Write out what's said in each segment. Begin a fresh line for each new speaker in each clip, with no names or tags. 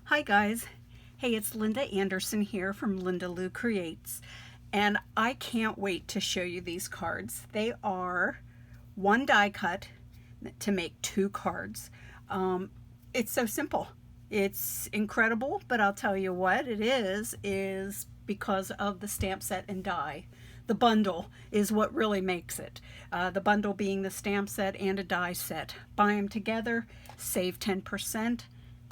Hi guys. Hey, it's Linda Anderson here from Linda Lou Creates, and I can't wait to show you these cards. They are one die cut to make two cards. It's so simple. It's incredible, but I'll tell you what it is because of the stamp set and die. The bundle is what really makes it. The bundle being the stamp set and a die set. Buy them together, save 10%.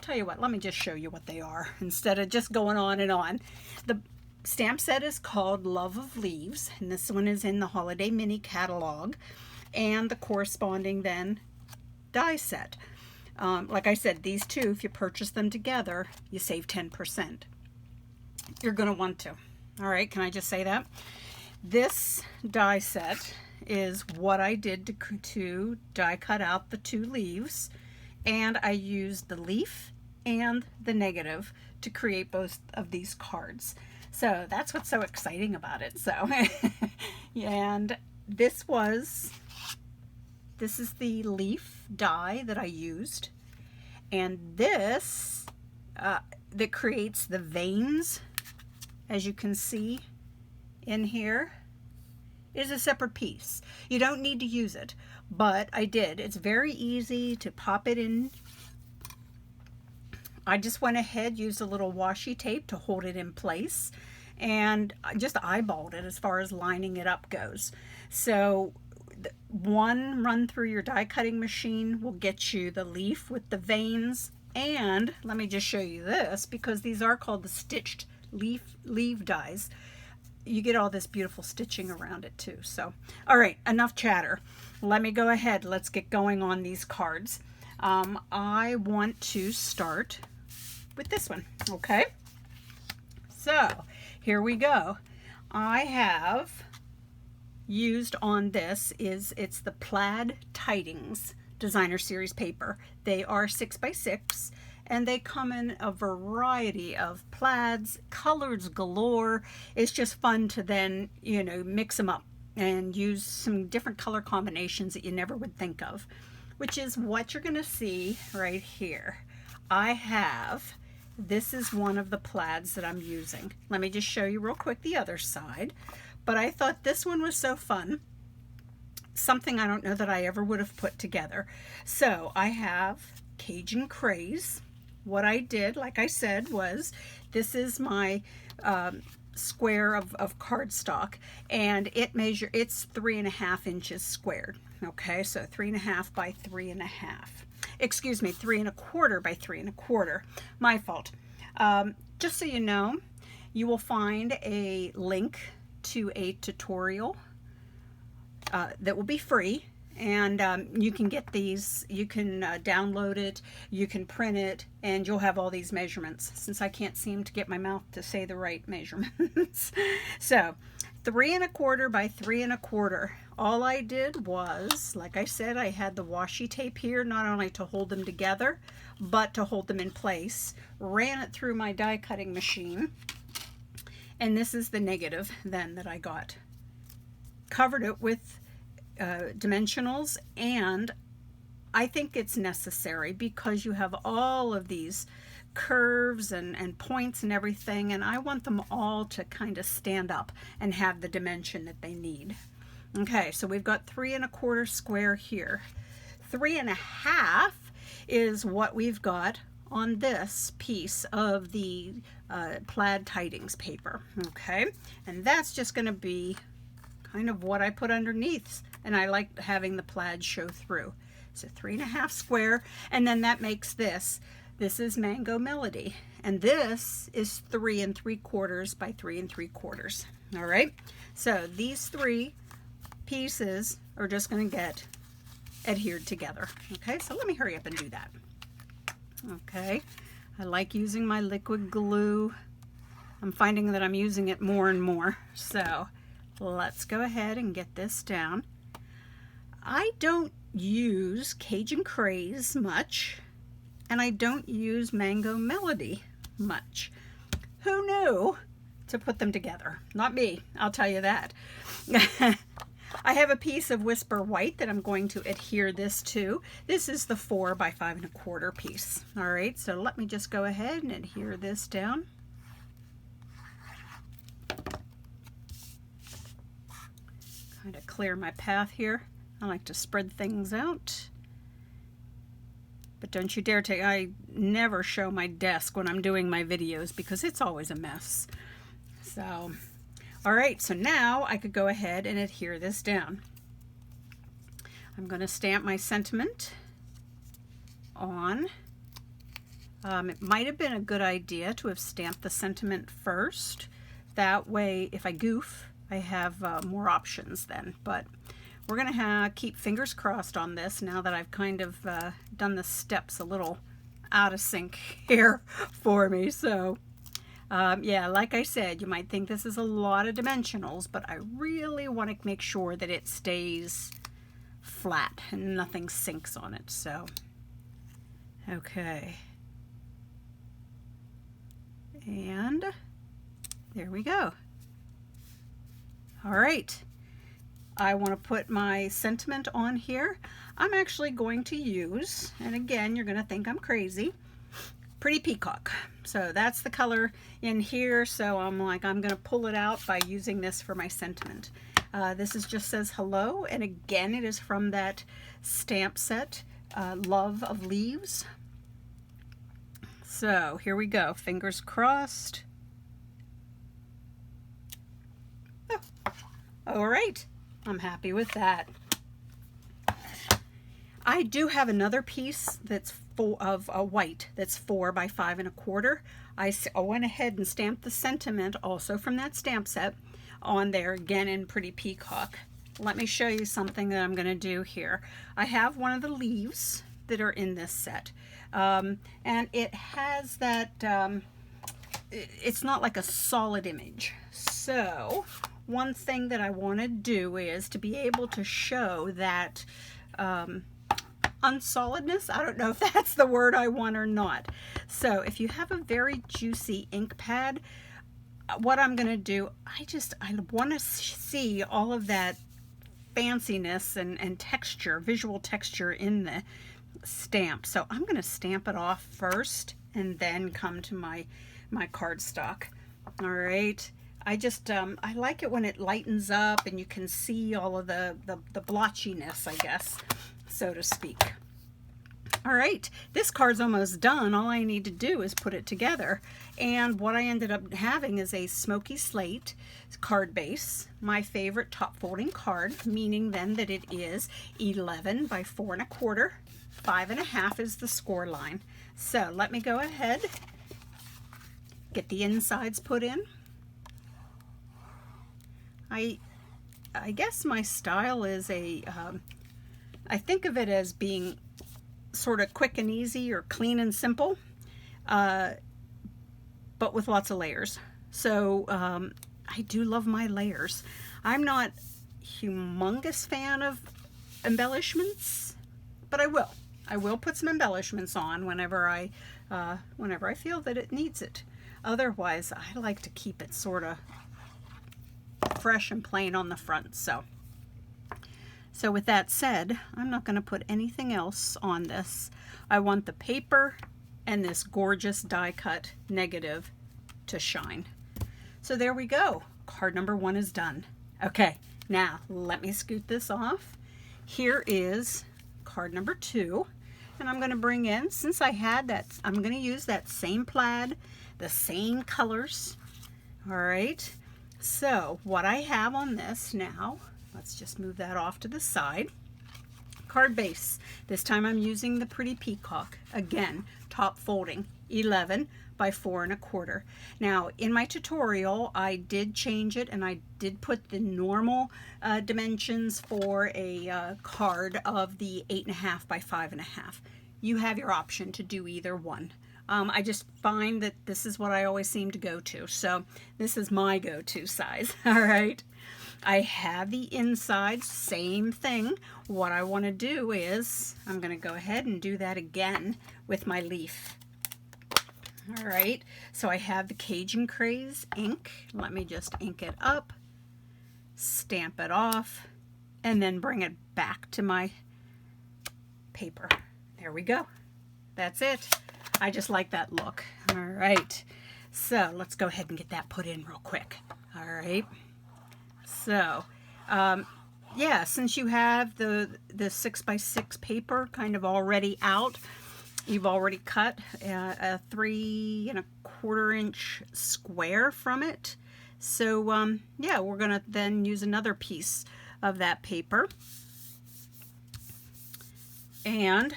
Tell you what, let me just show you what they are instead of just going on and on. The stamp set is called Love of Leaves, and this one is in the Holiday Mini Catalog, and the corresponding then die set. Like I said, these two, if you purchase them together, you save 10%. You're going to want to. All right, can I just say that? This die set is what I did to die cut out the two leaves, and I used the leaf and the negative to create both of these cards. So that's what's so exciting about it. So, and this is the leaf die that I used, and this that creates the veins, as you can see in here, is a separate piece. You don't need to use it, but I did. It's very easy to pop it in. I just went ahead, used a little washi tape to hold it in place, and I just eyeballed it as far as lining it up goes. So one run through your die cutting machine will get you the leaf with the veins, and let me just show you this, because these are called the stitched leaf dies. You get all this beautiful stitching around it too. So, all right, enough chatter. Let me go ahead. Let's get going on these cards. I want to start with this one, okay? So, here we go. I have used on this it's the Plaid Tidings Designer Series paper. They are 6x6. And they come in a variety of plaids, colors galore. It's just fun to then, mix them up and use some different color combinations that you never would think of, which is what you're going to see right here. This is one of the plaids that I'm using. Let me just show you real quick the other side. But I thought this one was so fun. Something I don't know that I ever would have put together. So I have Cajun Craze. What I did, like I said, was this is my square of cardstock, and it's 3.5 inches squared. Okay, so 3.5 by 3.5. Excuse me, 3.25 by 3.25. My fault. Just so you know, you will find a link to a tutorial that will be free. And you can get these, you can download it, you can print it, and you'll have all these measurements, since I can't seem to get my mouth to say the right measurements. So 3.25 by 3.25. All I did was, like I said, I had the washi tape here, not only to hold them together, but to hold them in place. Ran it through my die cutting machine, and this is the negative then that I got. Covered it with dimensionals, and I think it's necessary because you have all of these curves and points and everything, and I want them all to kind of stand up and have the dimension that they need. Okay, so we've got 3.25 square here. 3.5 is what we've got on this piece of the Plaid Tidings paper. Okay, and that's just going to be kind of what I put underneath, and I like having the plaid show through. So 3.5 square, and then that makes this. This is Mango Melody, and this is 3.75 by 3.75. All right, so these three pieces are just going to get adhered together. Okay, so let me hurry up and do that. Okay, I like using my liquid glue. I'm finding that I'm using it more and more, so let's go ahead and get this down. I don't use Cajun Craze much, and I don't use Mango Melody much. Who knew to put them together? Not me, I'll tell you that. I have a piece of Whisper White that I'm going to adhere this to. this is the 4 by 5 1/4 piece. All right, so let me just go ahead and adhere this down. Kind of clear my path here. I like to spread things out. But don't you dare take, I never show my desk when I'm doing my videos because it's always a mess. So, all right, so now I could go ahead and adhere this down. I'm going to stamp my sentiment on. It might have been a good idea to have stamped the sentiment first. That way, if I goof, I have more options then. But we're going to keep fingers crossed on this now that I've kind of done the steps a little out of sync here for me. So, yeah, like I said, you might think this is a lot of dimensionals, but I really want to make sure that it stays flat and nothing sinks on it. So, okay. And there we go. All right. I want to put my sentiment on here. I'm actually going to use, and again, you're going to think I'm crazy, Pretty Peacock. So that's the color in here. So I'm like, I'm going to pull it out by using this for my sentiment. This just says hello. And again, it is from that stamp set, Love of Leaves. So here we go. Fingers crossed. Oh, all right. I'm happy with that. I do have another piece that's full of white that's 4 by 5 1/4. I went ahead and stamped the sentiment also from that stamp set on there again in Pretty Peacock. Let me show you something that I'm going to do here. I have one of the leaves that are in this set, and it has that, it's not like a solid image. So one thing that I want to do is to be able to show that unsolidness. I don't know if that's the word I want or not. So if you have a very juicy ink pad, what I'm going to do, I want to see all of that fanciness and texture, visual texture in the stamp. So I'm going to stamp it off first and then come to my cardstock. All right. I like it when it lightens up and you can see all of the blotchiness, I guess, so to speak. All right, this card's almost done. All I need to do is put it together. And what I ended up having is a smoky slate card base, my favorite top folding card, meaning then that it is 11 by 4 1/4. 5 1/2 is the score line. So let me go ahead, get the insides put in. I guess my style is I think of it as being sort of quick and easy or clean and simple, but with lots of layers. So I do love my layers. I'm not a humongous fan of embellishments, but I will put some embellishments on whenever I feel that it needs it. Otherwise, I like to keep it sort of fresh and plain on the front. So with that said, I'm not going to put anything else on this. I want the paper and this gorgeous die cut negative to shine. So there we go. Card number 1 is done. Okay, now let me scoot this off. Here is card number 2. And I'm going to bring in, since I had that, I'm going to use that same plaid, the same colors. All right. So what I have on this now, let's just move that off to the side. Card base. This time I'm using the Pretty Peacock. Again, top folding, 11 by 4 1/4. Now, in my tutorial, I did change it and I did put the normal dimensions for a card of the 8 1/2 by 5 1/2. You have your option to do either one. I just find that this is what I always seem to go to. So this is my go-to size. All right. I have the insides, same thing. What I want to do is I'm going to go ahead and do that again with my leaf. All right. So I have the Cajun Craze ink. Let me just ink it up, stamp it off, and then bring it back to my paper. There we go. That's it. I just like that look. All right. So let's go ahead and get that put in real quick. All right. So, yeah, since you have the 6x6 paper kind of already out, you've already cut a 3 1/4 inch square from it. So, yeah, we're going to then use another piece of that paper. And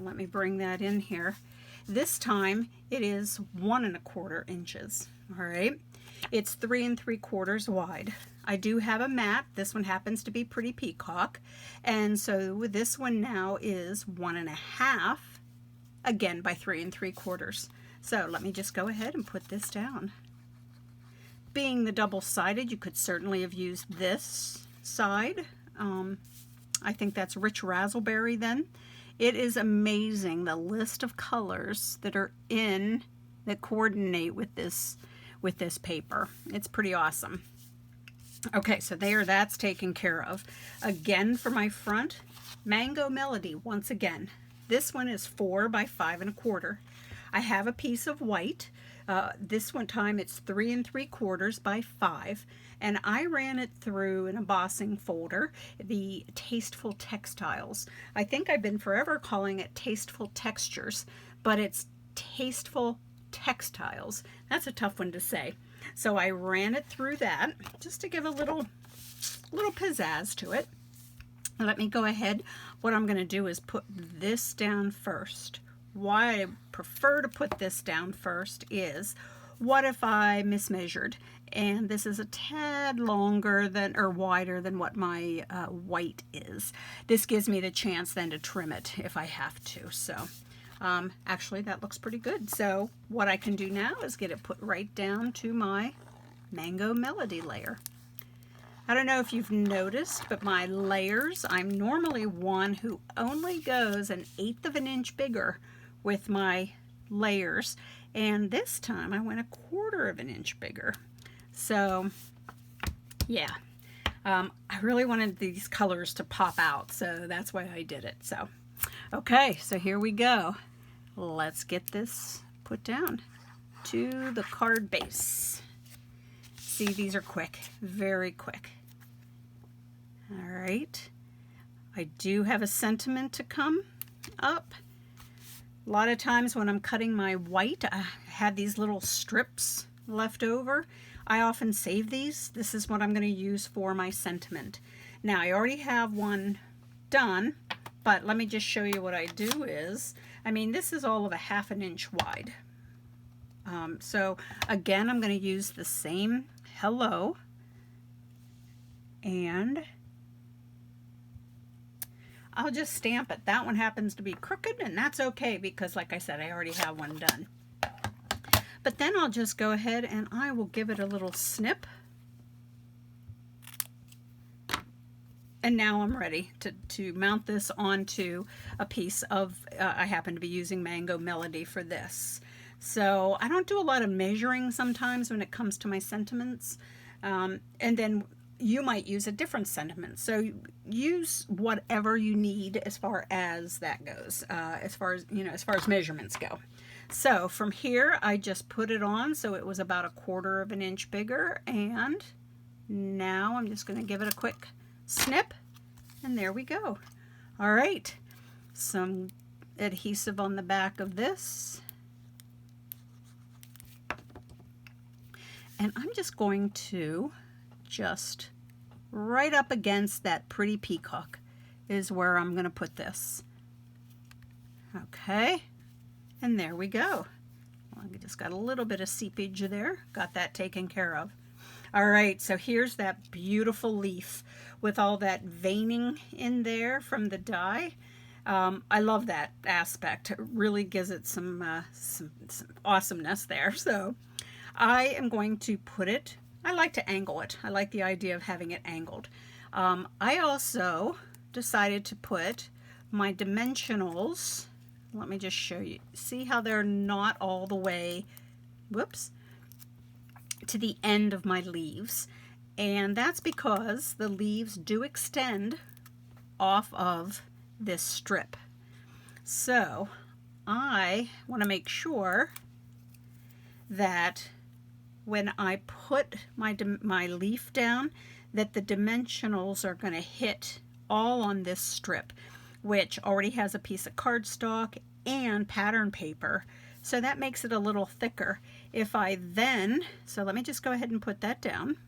let me bring that in here. This time it is 1 1/4 inches. All right. It's 3 3/4 wide. I do have a mat. This one happens to be Pretty Peacock. And so this one now is 1 1/2, again by 3 3/4. So let me just go ahead and put this down. Being the double-sided, you could certainly have used this side. I think that's Rich Razzleberry then. It is amazing the list of colors that are in that coordinate with this paper. It's pretty awesome. Okay, so that's taken care of. Again, for my front, Mango Melody once again. This one is 4 by 5 1/4. I have a piece of white. This one time it's 3 3/4 by 5, and I ran it through an embossing folder, the Tasteful Textiles. I think I've been forever calling it Tasteful Textures, but it's Tasteful Textiles. That's a tough one to say. So I ran it through that just to give a little pizzazz to it. Let me go ahead. What I'm going to do is put this down first. Why I prefer to put this down first is, what if I mismeasured and this is a tad longer than or wider than what my white is? This gives me the chance then to trim it if I have to. So actually that looks pretty good. So what I can do now is get it put right down to my Mango Melody layer. I don't know if you've noticed, but my layers, I'm normally one who only goes 1/8 of an inch bigger with my layers, and this time I went 1/4 of an inch bigger. So yeah, I really wanted these colors to pop out, so that's why I did it. So okay, so here we go. Let's get this put down to the card base. See, these are quick, very quick. All right, I do have a sentiment to come up. A lot of times when I'm cutting my white, I have these little strips left over. I often save these. This is what I'm going to use for my sentiment. Now, I already have one done, but let me just show you what I do is, I mean, this is all of 1/2 inch wide. So again, I'm going to use the same hello, and I'll just stamp it. That one happens to be crooked, and that's okay because, like I said, I already have one done. But then I'll just go ahead and I will give it a little snip. And now I'm ready to mount this onto a piece of, I happen to be using Mango Melody for this. So I don't do a lot of measuring sometimes when it comes to my sentiments. And then you might use a different sentiment. So use whatever you need as far as that goes, as far as measurements go. So from here, I just put it on so it was about 1/4 of an inch bigger, and now I'm just going to give it a quick snip, and there we go. All right, some adhesive on the back of this, and I'm just going to just right up against that Pretty Peacock is where I'm going to put this. Okay, and there we go. Well, I just got a little bit of seepage there. Got that taken care of. All right, so here's that beautiful leaf with all that veining in there from the die. I love that aspect. It really gives it some awesomeness there. So I am going to put it, I like to angle it. I like the idea of having it angled. I also decided to put my dimensionals, let me just show you. See how they're not all the way, whoops, to the end of my leaves. And that's because the leaves do extend off of this strip. So I want to make sure that when I put my leaf down, that the dimensionals are going to hit all on this strip, which already has a piece of cardstock and pattern paper. So that makes it a little thicker. If I then, so let me just go ahead and put that down.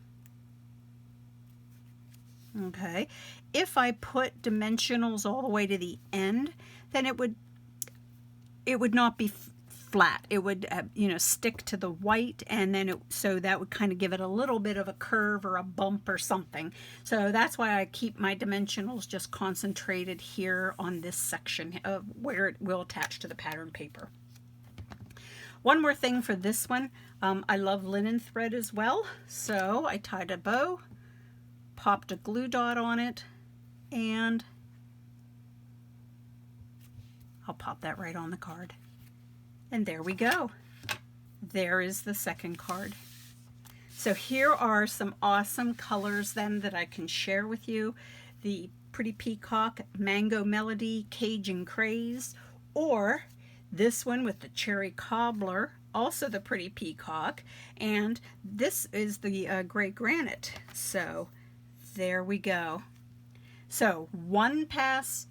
Okay, if I put dimensionals all the way to the end, then it would not be flat. It would you know, stick to the white, and then so that would kind of give it a little bit of a curve or a bump or something. So that's why I keep my dimensionals just concentrated here on this section of where it will attach to the pattern paper. One more thing for this one, I love linen thread as well, so I tied a bow, popped a glue dot on it, and I'll pop that right on the card. And there we go. There is the second card. So here are some awesome colors then that I can share with you. The Pretty Peacock, Mango Melody, Cajun Craze, or this one with the Cherry Cobbler, also the Pretty Peacock, and this is the Gray Granite. So there we go. So one pass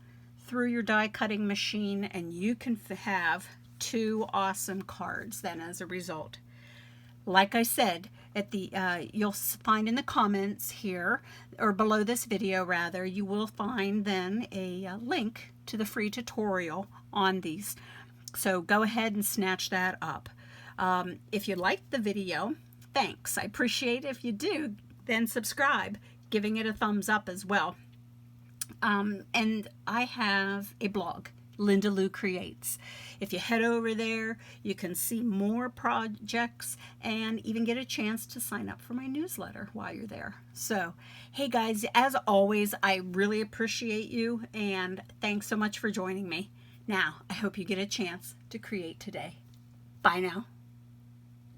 through your die cutting machine and you can have 2 awesome cards then as a result. Like I said, at the you'll find in the comments here, or below this video rather, you will find then a link to the free tutorial on these. So go ahead and snatch that up. If you liked the video, thanks. I appreciate it. If you do, then subscribe, giving it a thumbs up as well. And I have a blog, Linda Lou Creates. If you head over there, you can see more projects and even get a chance to sign up for my newsletter while you're there. So, hey guys, as always, I really appreciate you and thanks so much for joining me. Now, I hope you get a chance to create today. Bye now.